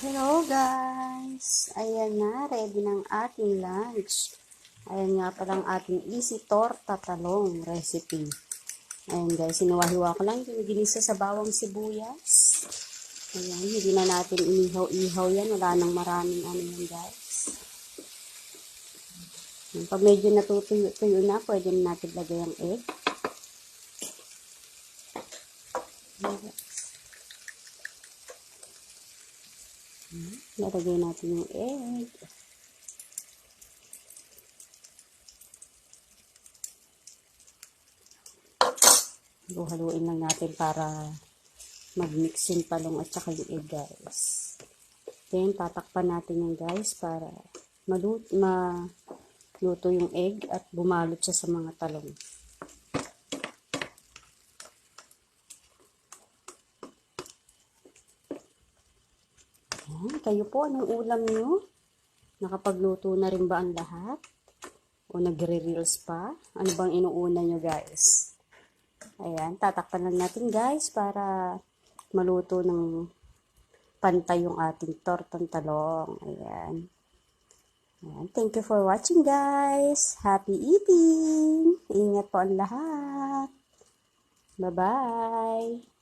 Hello guys! Ayan na, ready ng ating lunch. Ayan nga palang ating easy torta talong recipe. Ayan guys, sinuwahiwa ko lang yung ginisa sa bawang sibuyas. Ayan, hindi na natin inihaw-ihaw yan. Wala nang maraming ano yan guys. Ayan, pag medyo natutuyo na, pwede na natin lagay ang egg. Lalagay natin yung egg. Haluin lang natin para mag-mix yung talong at saka yung egg guys. Then, tatakpan natin yung guys para maluto yung egg at bumalot siya sa mga talong. Kayo po, anong ulam nyo? Nakapagluto na rin ba ang lahat? O nagre-reels pa? Ano bang inuuna nyo guys? Ayan, tatakpan lang natin guys para maluto ng pantay yung ating tortang talong. Ayan. Ayan. Thank you for watching guys. Happy eating! Ingat po ang lahat. Bye-bye!